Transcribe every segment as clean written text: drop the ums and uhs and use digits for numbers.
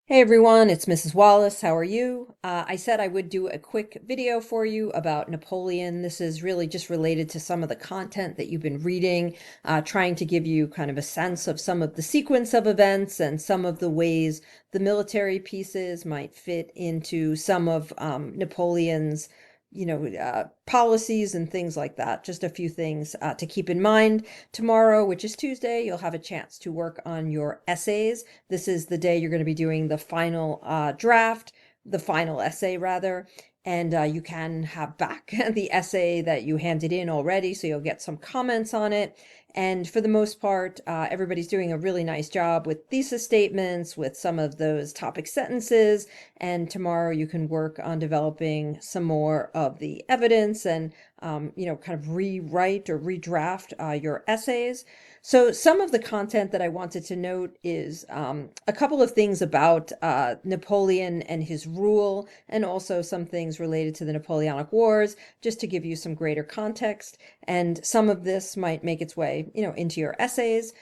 Hey everyone, it's Mrs. Wallace. How are you? I said I would do a quick video for you about Napoleon. This is really just related to some of the content that you've been reading, trying to give you kind of a sense of some of the sequence of events and some of the ways the military pieces might fit into some of Napoleon's policies and things like that. Just a few things to keep in mind. Tomorrow, which is Tuesday, you'll have a chance to work on your essays. This is the day you're going to be doing the final draft, the final essay rather, and you can have back the essay that you handed in already, so you'll get some comments on it. And for the most part, everybody's doing a really nice job with thesis statements, with some of those topic sentences. And tomorrow you can work on developing some more of the evidence and, kind of rewrite or redraft your essays. So some of the content that I wanted to note is a couple of things about Napoleon and his rule, and also some things related to the Napoleonic Wars, just to give you some greater context. And some of this might make its way, into your essays.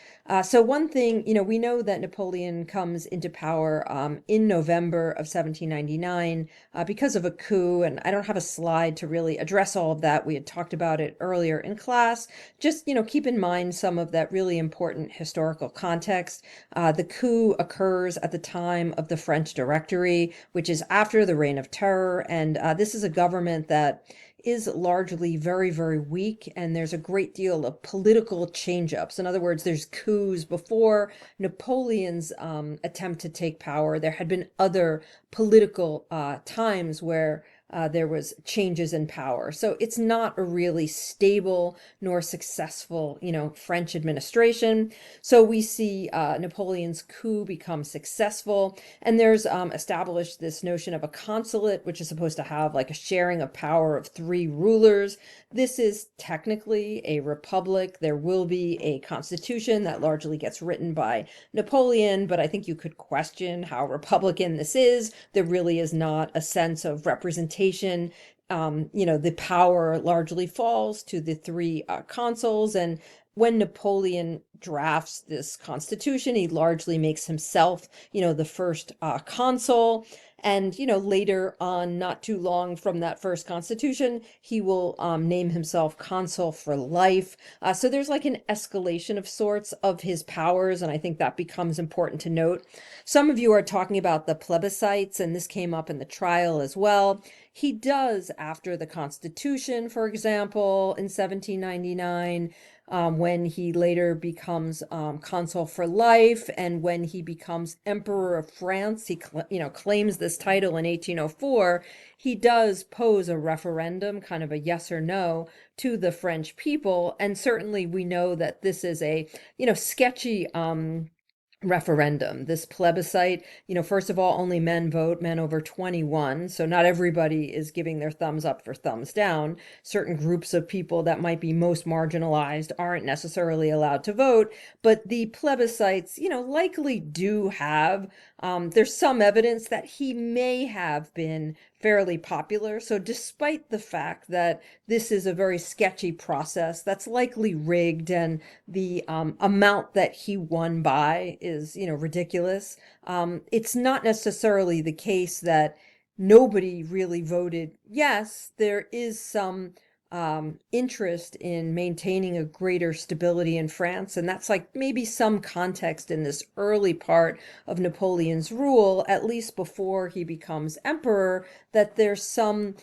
So one thing, we know that Napoleon comes into power in November of 1799 because of a coup, and I don't have a slide to really address all of that. We had talked about it earlier in class. Just, keep in mind some of that really important historical context. The coup occurs at the time of the French Directory, which is after the Reign of Terror, and this is a government that is largely very, very weak, and there's a great deal of political change-ups. In other words, there's coups before Napoleon's attempt to take power. There had been other political times where there was changes in power. So it's not a really stable nor successful, French administration. So we see Napoleon's coup become successful, and there's established this notion of a consulate, which is supposed to have like a sharing of power of three rulers. This is technically a republic. There will be a constitution that largely gets written by Napoleon, but I think you could question how Republican this is. There really is not a sense of representation. The power largely falls to the three consuls. And when Napoleon drafts this constitution, he largely makes himself, the first consul. And, later on, not too long from that first constitution, he will name himself consul for life. So there's like an escalation of sorts of his powers, and I think that becomes important to note. Some of you are talking about the plebiscites, and this came up in the trial as well. He does, after the Constitution, for example, in 1799, when he later becomes consul for life, and when he becomes emperor of France, he claims this title in 1804. He does pose a referendum, kind of a yes or no, to the French people, and certainly we know that this is a sketchy referendum, this plebiscite. First of all, only men vote, men over 21. So not everybody is giving their thumbs up for thumbs down. Certain groups of people that might be most marginalized aren't necessarily allowed to vote. But the plebiscites, likely do have, there's some evidence that he may have been fairly popular. So despite the fact that this is a very sketchy process that's likely rigged, and the amount that he won by is, ridiculous. It's not necessarily the case that nobody really voted yes. There is some interest in maintaining a greater stability in France, and that's like maybe some context in this early part of Napoleon's rule, at least before he becomes emperor, that there's some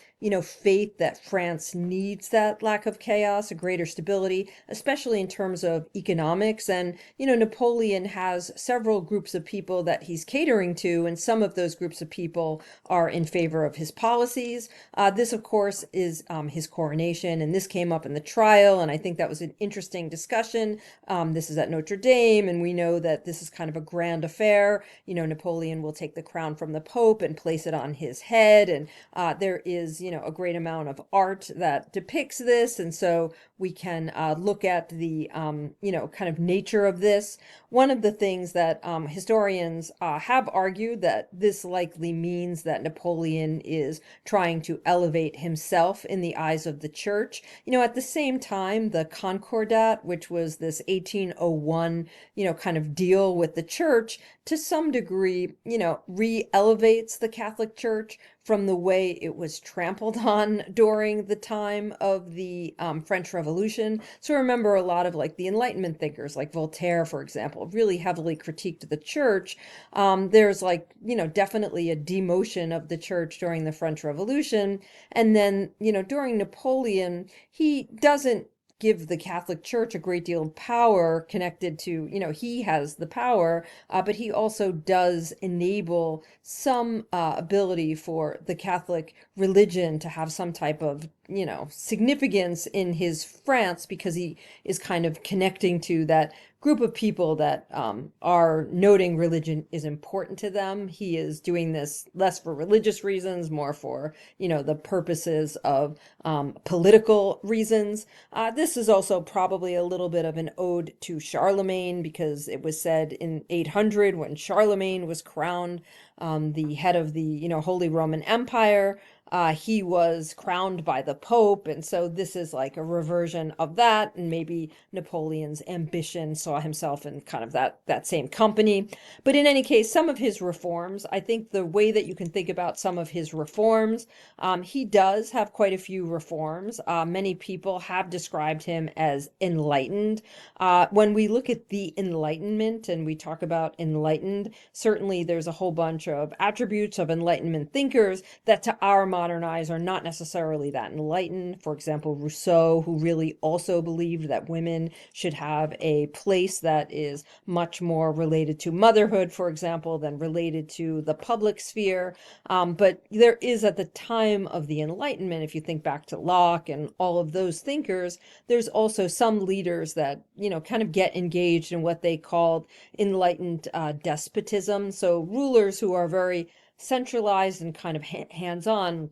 faith that France needs that lack of chaos, a greater stability, especially in terms of economics. And, Napoleon has several groups of people that he's catering to, and some of those groups of people are in favor of his policies. This, of course, is his coronation, and this came up in the trial, and I think that was an interesting discussion. This is at Notre Dame, and we know that this is kind of a grand affair. Napoleon will take the crown from the Pope and place it on his head, and there is, a great amount of art that depicts this, and so we can look at the kind of nature of this. One of the things that historians have argued that this likely means that Napoleon is trying to elevate himself in the eyes of the church. At the same time, the Concordat, which was this 1801 kind of deal with the church, to some degree, re-elevates the Catholic Church from the way it was trampled on during the time of the French Revolution. So remember, a lot of like the Enlightenment thinkers, like Voltaire, for example, really heavily critiqued the church. There's like, definitely a demotion of the church during the French Revolution. And then, during Napoleon, he doesn't give the Catholic Church a great deal of power connected to, he has the power, but he also does enable some ability for the Catholic religion to have some type of, significance in his France, because he is kind of connecting to that group of people that are noting religion is important to them. He is doing this less for religious reasons, more for, the purposes of political reasons. This is also probably a little bit of an ode to Charlemagne, because it was said in 800, when Charlemagne was crowned the head of the, Holy Roman Empire, he was crowned by the Pope, and so this is like a reversion of that, and maybe Napoleon's ambition saw himself in kind of that same company. But in any case, some of his reforms, I think the way that you can think about some of his reforms, he does have quite a few reforms. Many people have described him as enlightened. When we look at the Enlightenment and we talk about enlightened, certainly there's a whole bunch of attributes of Enlightenment thinkers that to our modern eyes are not necessarily that enlightened. For example, Rousseau, who really also believed that women should have a place that is much more related to motherhood, for example, than related to the public sphere. But there is, at the time of the Enlightenment, if you think back to Locke and all of those thinkers, there's also some leaders that, kind of get engaged in what they called enlightened despotism. So rulers who are very centralized and kind of hands-on,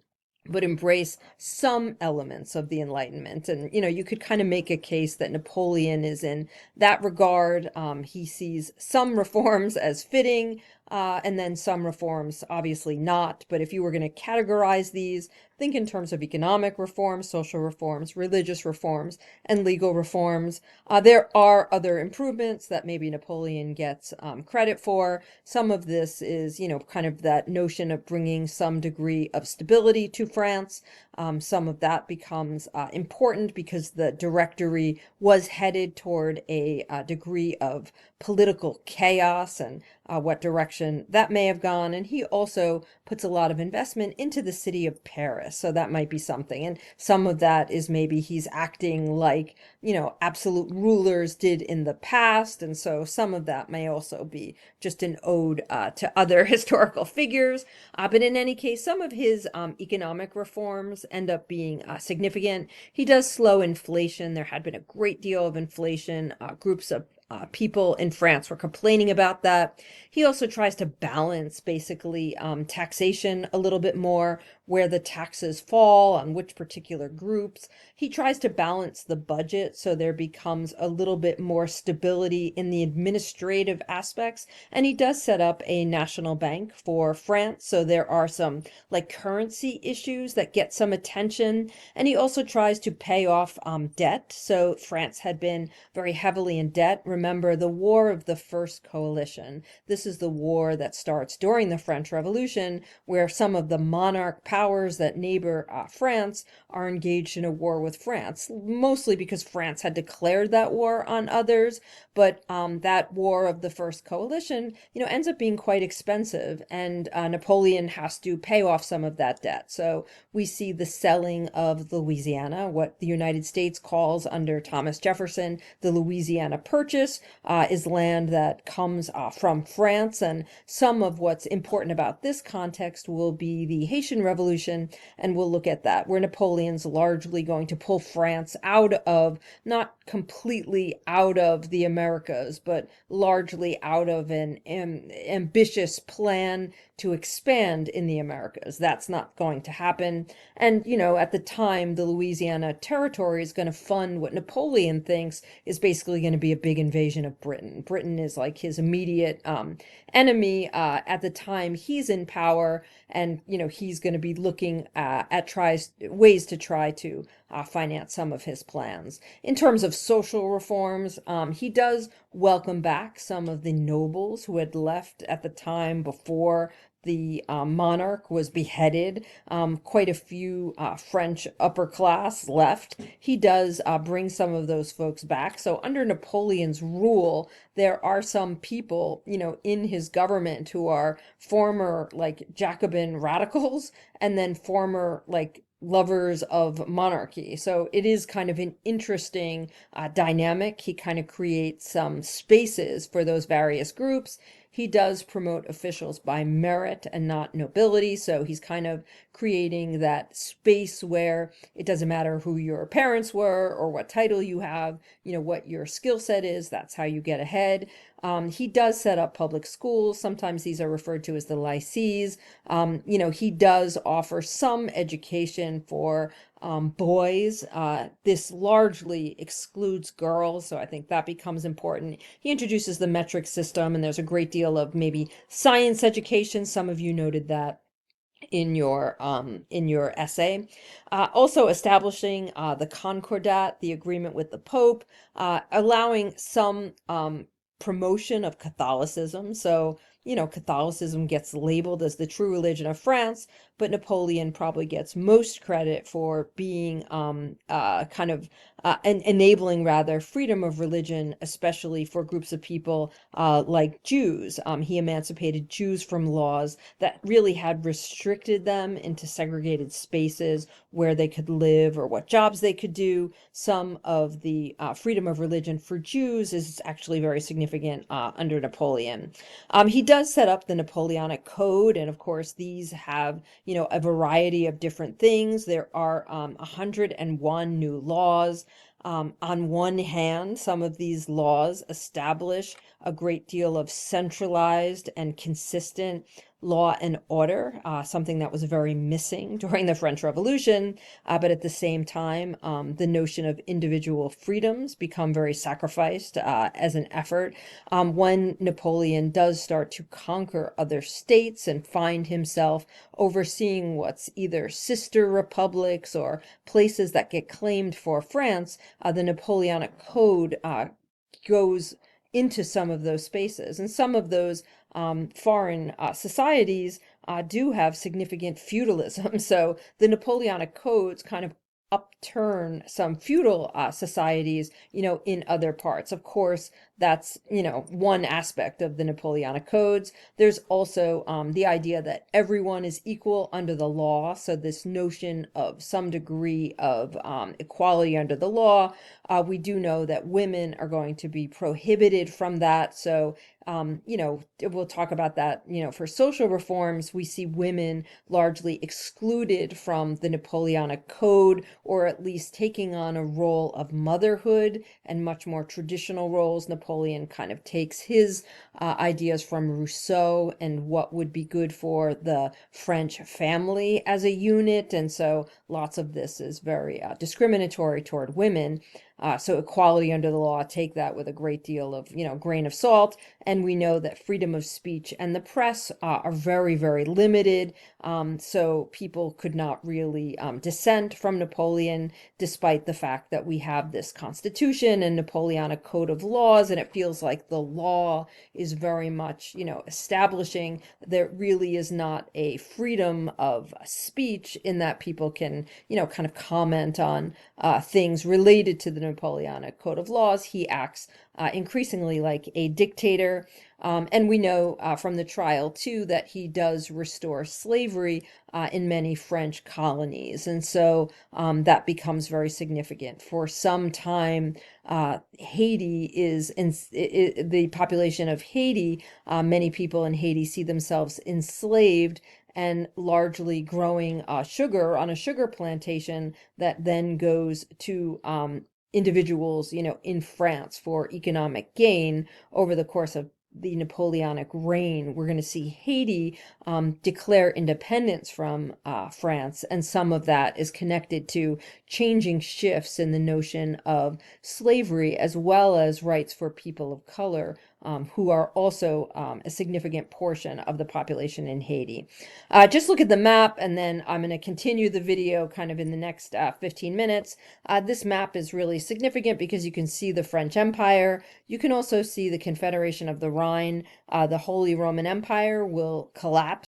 but embrace some elements of the Enlightenment. And, you could kind of make a case that Napoleon is in that regard. He sees some reforms as fitting, and then some reforms obviously not. But if you were going to categorize these, think in terms of economic reforms, social reforms, religious reforms, and legal reforms. There are other improvements that maybe Napoleon gets credit for. Some of this is, kind of that notion of bringing some degree of stability to France. Some of that becomes important because the Directory was headed toward a degree of political chaos, and what direction that may have gone. And he also puts a lot of investment into the city of Paris. So that might be something. And some of that is maybe he's acting like, absolute rulers did in the past. And so some of that may also be just an ode to other historical figures. But in any case, some of his economic reforms end up being significant. He does slow inflation. There had been a great deal of inflation. Groups of people in France were complaining about that. He also tries to balance basically taxation a little bit more, where the taxes fall on which particular groups. He tries to balance the budget so there becomes a little bit more stability in the administrative aspects. And he does set up a national bank for France. So there are some like currency issues that get some attention. And he also tries to pay off debt. So France had been very heavily in debt. Remember the War of the First Coalition. This is the war that starts during the French Revolution, where some of the monarch powers that neighbor France are engaged in a war with France, mostly because France had declared that war on others. But that War of the First Coalition, ends up being quite expensive, and Napoleon has to pay off some of that debt. So we see the selling of Louisiana, what the United States calls under Thomas Jefferson the Louisiana Purchase, This is land that comes from France, and some of what's important about this context will be the Haitian Revolution, and we'll look at that, where Napoleon's largely going to pull France out of, not completely out of the Americas, but largely out of an ambitious plan to expand in the Americas. That's not going to happen. And, at the time, the Louisiana Territory is going to fund what Napoleon thinks is basically going to be a big invasion of Britain. Britain is like his immediate enemy at the time he's in power, and he's going to be looking at ways to try to finance some of his plans. In terms of social reforms, he does welcome back some of the nobles who had left at the time before the monarch was beheaded. Quite a few French upper class left. He does bring some of those folks back. So under Napoleon's rule, there are some people, in his government who are former like Jacobin radicals, and then former like lovers of monarchy. So it is kind of an interesting dynamic. He kind of creates some spaces for those various groups. He does promote officials by merit and not nobility. So he's kind of creating that space where it doesn't matter who your parents were or what title you have, what your skill set is, that's how you get ahead. He does set up public schools. Sometimes these are referred to as the lycées. He does offer some education for boys. This largely excludes girls, so I think that becomes important. He introduces the metric system, and there's a great deal of maybe science education. Some of you noted that in your essay. Also establishing the Concordat, the agreement with the Pope, allowing some promotion of Catholicism. So, Catholicism gets labeled as the true religion of France, but Napoleon probably gets most credit for being enabling rather freedom of religion, especially for groups of people like Jews. He emancipated Jews from laws that really had restricted them into segregated spaces where they could live or what jobs they could do. Some of the freedom of religion for Jews is actually very significant under Napoleon. He does set up the Napoleonic Code, and of course these have, a variety of different things. There are 101 new laws. On one hand, some of these laws establish a great deal of centralized and consistent law and order, something that was very missing during the French Revolution. But at the same time, the notion of individual freedoms become very sacrificed as an effort. When Napoleon does start to conquer other states and find himself overseeing what's either sister republics or places that get claimed for France, the Napoleonic Code goes into some of those spaces. And some of those foreign societies do have significant feudalism. So the Napoleonic Codes kind of upturn some feudal societies, in other parts. Of course, that's, one aspect of the Napoleonic Codes. There's also the idea that everyone is equal under the law. So this notion of some degree of equality under the law. We do know that women are going to be prohibited from that. So we'll talk about that, for social reforms, we see women largely excluded from the Napoleonic Code, or at least taking on a role of motherhood and much more traditional roles. Napoleon kind of takes his ideas from Rousseau and what would be good for the French family as a unit. And so lots of this is very discriminatory toward women. So equality under the law, take that with a great deal of, grain of salt. And we know that freedom of speech and the press are very, very limited. So people could not really dissent from Napoleon, despite the fact that we have this constitution and Napoleonic code of laws. And it feels like the law is very much, establishing there really is not a freedom of speech in that people can, kind of comment on things related to the Napoleonic Code of Laws, he acts increasingly like a dictator. And we know from the trial, too, that he does restore slavery in many French colonies. And so that becomes very significant. For some time, Haiti is, the population of Haiti, many people in Haiti see themselves enslaved and largely growing sugar on a sugar plantation that then goes to individuals, in France for economic gain over the course of the Napoleonic reign. We're going to see Haiti declare independence from France, and some of that is connected to changing shifts in the notion of slavery as well as rights for people of color, who are also a significant portion of the population in Haiti. Just look at the map, and then I'm going to continue the video kind of in the next 15 minutes. This map is really significant because you can see the French Empire. You can also see the Confederation of the Rhine. The Holy Roman Empire will collapse